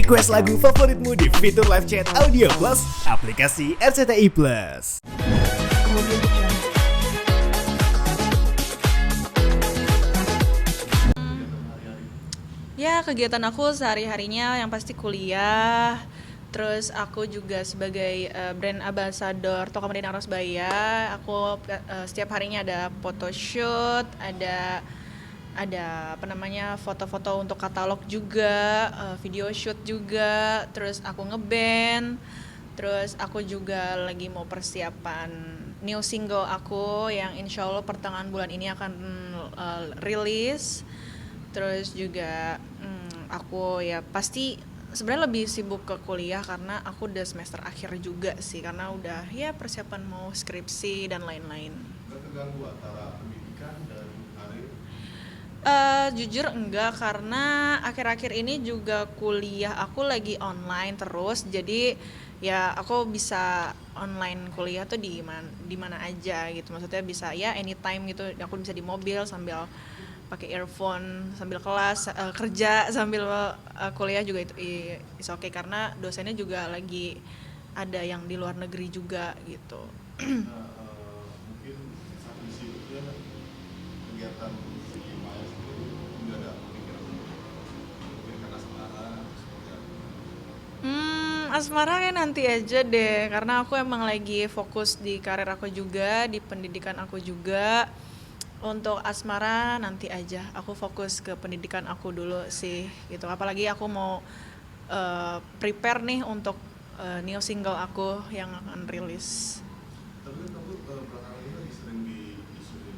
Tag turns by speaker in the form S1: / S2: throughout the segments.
S1: Request lagu favoritmu di fitur live chat Audio Plus, aplikasi RCTI Plus.
S2: Ya, kegiatan aku sehari-harinya yang pasti kuliah. Terus aku juga sebagai brand ambassador Toko Medina Rosbaya. Aku setiap harinya ada photoshoot, ada foto-foto untuk katalog juga, video shoot juga. Terus aku ngeband. Terus aku juga lagi mau persiapan new single aku yang insya Allah pertengahan bulan ini akan rilis. Terus juga aku ya pasti sebenarnya lebih sibuk ke kuliah karena aku udah semester akhir juga sih, karena udah ya persiapan mau skripsi dan lain-lain.
S3: Nggak terganggu antara pendidikan dan karir?
S2: Jujur enggak, karena akhir-akhir ini juga kuliah aku lagi online terus, jadi ya aku bisa online kuliah tuh di mana aja gitu, maksudnya bisa ya anytime gitu, aku bisa di mobil sambil pakai earphone sambil kelas, kerja sambil kuliah juga itu is okay, karena dosennya juga lagi ada yang di luar negeri juga gitu.
S3: Mungkin sambil sibuknya kegiatan si Maya sendiri nggak ada pemikiran memikirkan asmara seperti apa?
S2: Asmara ya nanti aja deh, karena aku emang lagi fokus di karir aku juga, di pendidikan aku juga. Untuk asmara nanti aja, aku fokus ke pendidikan aku dulu sih gitu. Apalagi aku mau prepare nih untuk new single aku yang akan rilis.
S3: Tapi kan kamu belakangan ini lagi sering diisuin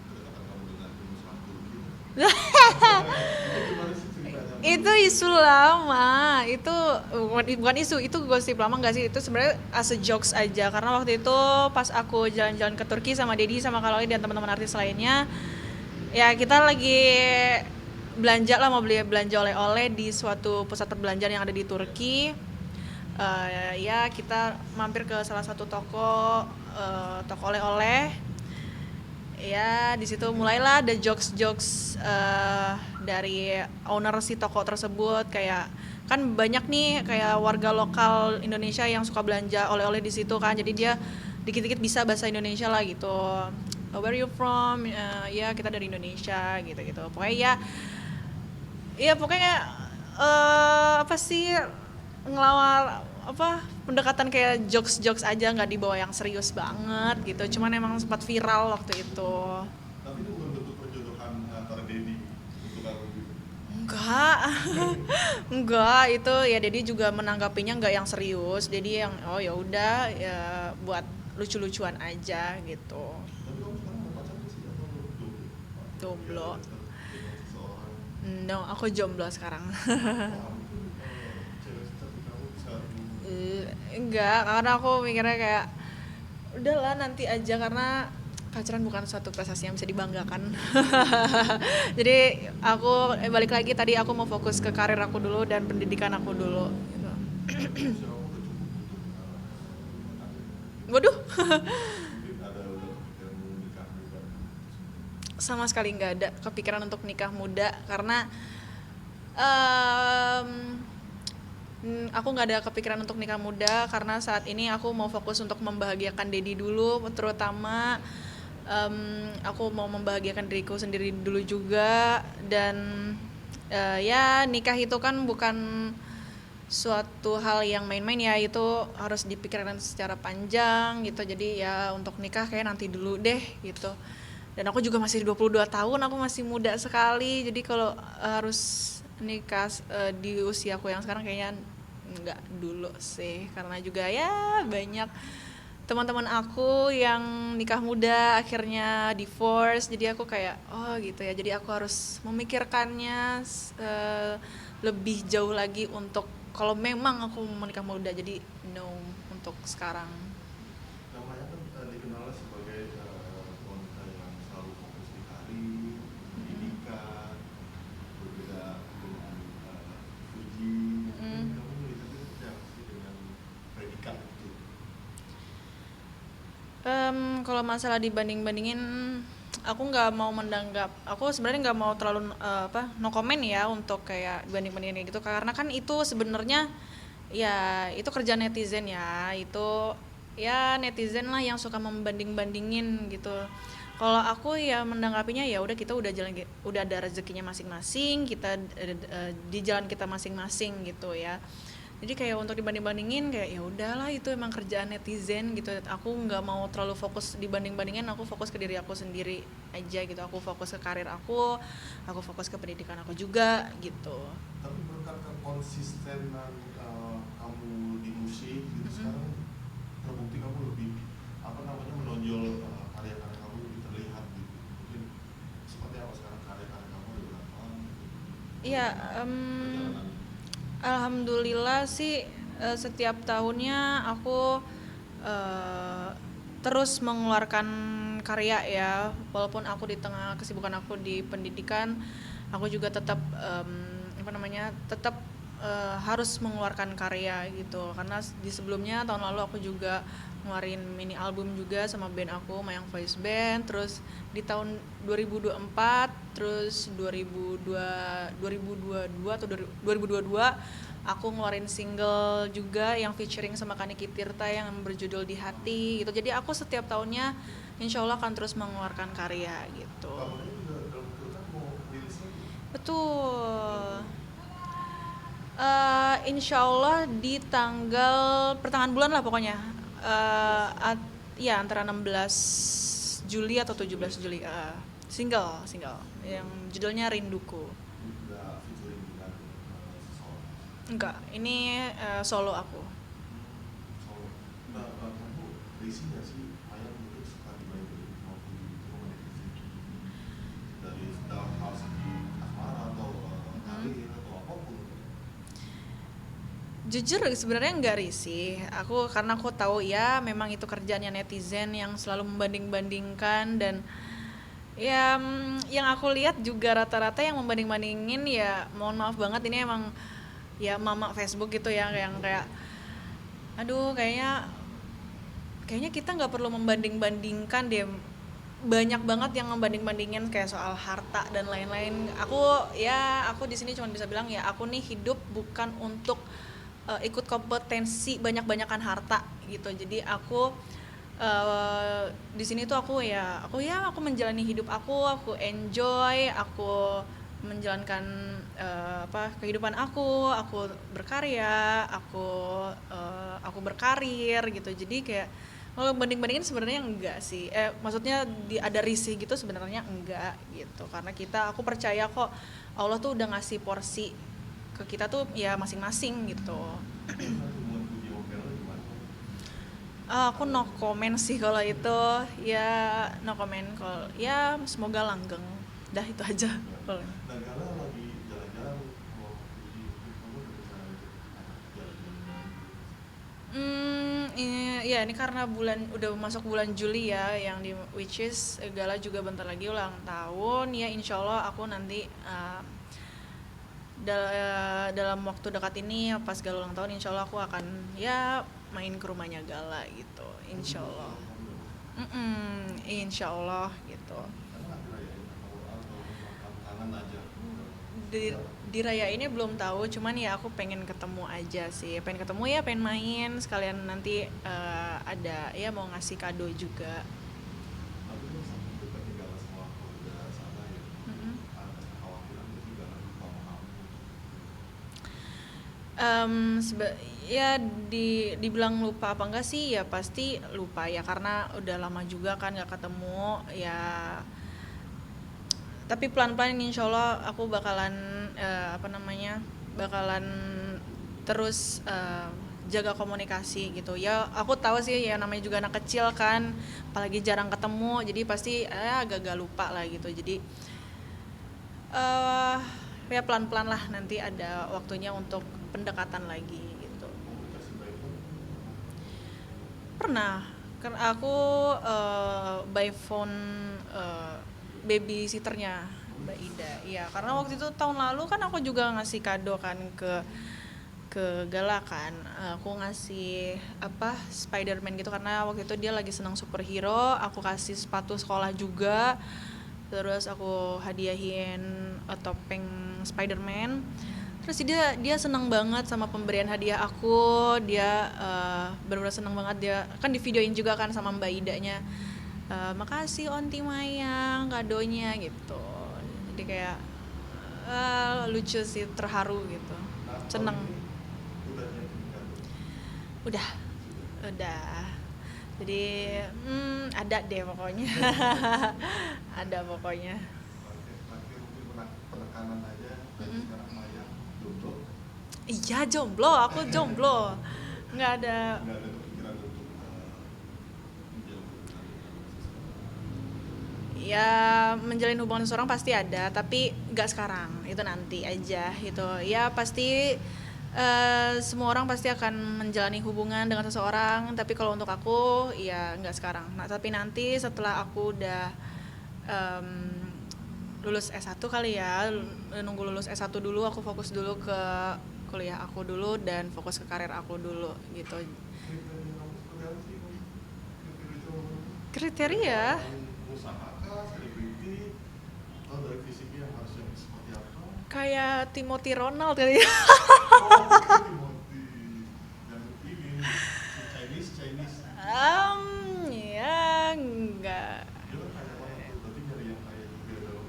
S3: kedekatan kamu dengan Yunus Abdul gitu. Gimana sih ceritanya?
S2: Itu isu lama, itu bukan isu, itu gosip lama nggak sih, itu sebenarnya as a jokes aja, karena waktu itu pas aku jalan-jalan ke Turki sama Dedi sama Kaloy dan teman-teman artis lainnya, ya kita lagi belanja lah, mau beli belanja oleh-oleh di suatu pusat perbelanjaan yang ada di Turki. Ya kita mampir ke salah satu toko oleh-oleh. Ya di situ mulailah ada jokes dari owner si toko tersebut, kayak kan banyak nih kayak warga lokal Indonesia yang suka belanja oleh-oleh di situ kan, jadi dia dikit-dikit bisa bahasa Indonesia lah gitu. Where you from? Ya kita dari Indonesia gitu pokoknya ya pokoknya apa sih, ngelawar apa, pendekatan kayak jokes aja, nggak dibawa yang serius banget gitu, cuman emang sempat viral waktu itu.
S3: Tapi itu bukan bentuk perjodohan antara Dedi untuk kamu gitu.
S2: Enggak. Enggak, itu ya Dedi juga menanggapinya nggak yang serius, Dedi yang oh ya udah ya buat lucu-lucuan aja gitu.
S3: Tapi kamu sekarang mau pacaran sih atau jomblo?
S2: Jomblo.
S3: Dengan seseorang.
S2: No, aku jomblo sekarang.
S3: Mungkin cewek seperti kamu bisa
S2: Enggak, karena aku mikirnya kayak udahlah nanti aja, karena pacaran bukan suatu prestasi yang bisa dibanggakan. Jadi aku balik lagi tadi, aku mau fokus ke karir aku dulu dan pendidikan aku dulu gitu.
S3: usia kamu udah cukup untuk karir.
S2: Waduh.
S3: Mungkin ada udah kepikiran mau nikah juga.
S2: Sama sekali nggak ada kepikiran untuk nikah muda, karena aku nggak ada kepikiran untuk nikah muda, karena saat ini aku mau fokus untuk membahagiakan Dedi dulu, terutama aku mau membahagiakan diriku sendiri dulu juga. Dan ya nikah itu kan bukan suatu hal yang main-main ya, itu harus dipikirkan secara panjang gitu. Jadi ya untuk nikah kayak nanti dulu deh gitu. Dan aku juga masih 22 tahun, aku masih muda sekali. Jadi kalau harus nikah di usiaku yang sekarang kayaknya nggak dulu sih, karena juga ya banyak teman-teman aku yang nikah muda akhirnya divorce, jadi aku kayak oh gitu ya, jadi aku harus memikirkannya lebih jauh lagi untuk kalau memang aku mau nikah muda, jadi no untuk sekarang.
S3: Namanya kan dikenal sebagai wanita yang selalu fokus di karir, pendidikan, berbeda dengan Fuji. Kamu melihatnya seperti apa sih dengan predikat itu?
S2: Kalau masalah dibanding-bandingin, aku nggak mau mendanggap, aku sebenarnya nggak mau terlalu no comment ya untuk kayak banding-bandingin gitu, karena kan itu sebenarnya ya itu kerja netizen ya, itu ya netizen lah yang suka membanding-bandingin gitu. Kalau aku ya menanggapinya ya udah, kita udah ada rezekinya masing-masing, kita di jalan kita masing-masing gitu ya. Jadi kayak untuk dibanding-bandingin kayak ya udahlah, itu emang kerjaan netizen gitu. Aku nggak mau terlalu fokus dibanding-bandingin, aku fokus ke diri aku sendiri aja gitu. Aku fokus ke karir aku fokus ke pendidikan aku juga gitu.
S3: Tapi berkat kekonsistenan kamu di musik gitu, sekarang terbukti kamu lebih menonjol, karya-karya kamu lebih terlihat gitu. Mungkin seperti apa sekarang karya-karya kamu udah berapa?
S2: Iya,
S3: Perjalanan.
S2: alhamdulillah sih setiap tahunnya aku terus mengeluarkan karya ya, walaupun aku di tengah kesibukan aku di pendidikan, aku juga tetap tetap harus mengeluarkan karya gitu, karena di sebelumnya tahun lalu aku juga ngeluarin mini album juga sama band aku, Mayang Voice Band. Terus di tahun 2024, terus 2022 atau 2022 aku ngeluarin single juga yang featuring sama Kaniki Tirta yang berjudul Di Hati gitu. Jadi aku setiap tahunnya insya Allah akan terus mengeluarkan karya gitu.
S3: Kabarnya juga dalam waktu dekat mau rilis lagi.
S2: Betul. Insya Allah di pertengahan bulan lah pokoknya. Ya antara 16 Juli atau 17 Juli. Single yang judulnya Rinduku.
S3: Udah featuring dengan seseorang.
S2: Enggak, ini solo aku.
S3: Solo. Nah, kamu risih nggak sih? Mayang mungkin suka dibantu maupun di rumah netizen dari dalam hal segi asmara atau karir atau apapun.
S2: Jujur sebenarnya nggak risih aku, karena aku tahu ya memang itu kerjaannya netizen yang selalu membanding-bandingkan. Dan ya yang aku lihat juga rata-rata yang membanding-bandingin ya, mohon maaf banget, ini emang ya mama Facebook gitu ya, yang kayak aduh kayaknya kita nggak perlu membanding-bandingkan deh. Banyak banget yang membanding-bandingin kayak soal harta dan lain-lain. Aku di sini cuma bisa bilang ya, aku nih hidup bukan untuk ikut kompetensi banyak-banyakan harta gitu. Jadi aku di sini tuh aku menjalani hidup aku enjoy, aku menjalankan kehidupan aku berkarya, aku berkarir gitu. Jadi kayak kalau banding-bandingin sebenarnya enggak sih. Maksudnya ada risih gitu sebenarnya enggak gitu. Karena aku percaya kok Allah tuh udah ngasih porsi ke kita tuh ya masing-masing gitu.
S3: Hubungan puji Opel gimana?
S2: Aku no comment sih kalau itu, ya no comment. Kalau ya semoga langgeng, dah itu aja. Kalau
S3: Dan karena lagi jalan-jalan mau puji kamu udah bisa jalan-jalan.
S2: Ini karena udah masuk bulan Juli ya, yang which is Gala juga bentar lagi ulang tahun ya. Insya Allah aku nanti dalam waktu dekat ini pas Gala ulang tahun, insya Allah aku akan ya main ke rumahnya Gala gitu, insya Allah. Insya Allah gitu.
S3: Karena dirayain atau kangen aja.
S2: Dirayainnya belum tahu, cuman ya aku pengen ketemu aja sih, pengen ketemu ya, pengen main sekalian. Nanti ada ya mau ngasih kado juga.
S3: Tapi kan saking dekat tinggal sama keluarga sana ya. Ada kekhawatiran juga kan sama kamu.
S2: Ya dibilang lupa apa enggak sih, ya pasti lupa ya, karena udah lama juga kan nggak ketemu ya. Tapi pelan-pelan insya Allah aku bakalan bakalan terus jaga komunikasi gitu ya. Aku tahu sih ya, namanya juga anak kecil kan, apalagi jarang ketemu, jadi pasti agak-agak lupa lah gitu. Jadi ya pelan-pelan lah, nanti ada waktunya untuk pendekatan lagi gitu.
S3: Komunikasi baik pun
S2: Pernah kan aku by phone babysitternya Mbak Ida. Iya, karena waktu itu tahun lalu kan aku juga ngasih kado kan ke ke Gala kan, aku ngasih apa Spider-Man gitu karena waktu itu dia lagi senang superhero. Aku kasih sepatu sekolah juga, terus aku hadiahin topeng Spider-Man. Terus dia senang banget sama pemberian hadiah aku. Dia benar-benar senang banget, dia kan di videoin juga kan sama Mbak Idanya. Makasih Onti Mayang kadonya gitu. Jadi kayak lucu sih, terharu gitu,
S3: Nah,
S2: seneng.
S3: tahun ini udah nyiapin kado?
S2: Udah, udah. Jadi ada deh pokoknya. Ada pokoknya.
S3: Terakhir mungkin penekanan aja dari sekarang Maya jomblo,
S2: Iya jomblo, aku jomblo. Nggak ada.
S3: nggak ada kepikiran untuk menjalin hubungan dengan seseorang.
S2: Ya menjalin hubungan seseorang pasti ada, tapi nggak sekarang. Itu nanti aja gitu. Ya pasti semua orang pasti akan menjalani hubungan dengan seseorang, tapi kalau untuk aku ya nggak sekarang. Nah, tapi nanti setelah aku udah em, lulus S1 kali ya, nunggu lulus S1 dulu, aku fokus dulu ke kuliah aku dulu dan fokus ke karir aku dulu gitu.
S3: Kriteria kamu seperti apa sih? Kriteria cowok?
S2: Kriteria
S3: Usaha kah, selebriti, atau dari fisiknya yang harus yang seperti apa?
S2: kayak Timothy Ronald kali ya.
S3: Oh, Timothy dan ini Chinese.
S2: Ya enggak.
S3: Dia kan kayak mana tuh? Berarti nyari yang kayak beda dong.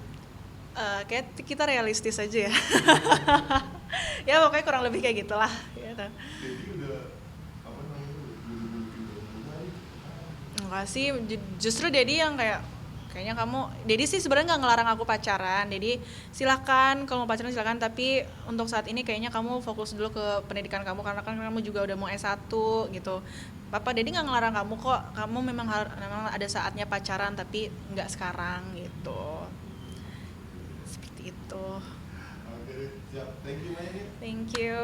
S2: Kayak kita realistis aja ya. Ya pokoknya kurang lebih kayak gitulah gitu.
S3: Jadi udah apa namanya bulu-bulu udah mulai.
S2: Enggak sih, justru Dedi yang kayaknya Dedi sih sebenarnya nggak ngelarang aku pacaran. Dedi silakan kalau mau pacaran silakan, tapi untuk saat ini kayaknya kamu fokus dulu ke pendidikan kamu karena kan kamu juga udah mau S1 gitu. Papa Dedi nggak ngelarang kamu kok, kamu memang ada saatnya pacaran tapi nggak sekarang gitu. Seperti itu.
S3: Oke, siap. Thank you Maya.
S2: Thank you.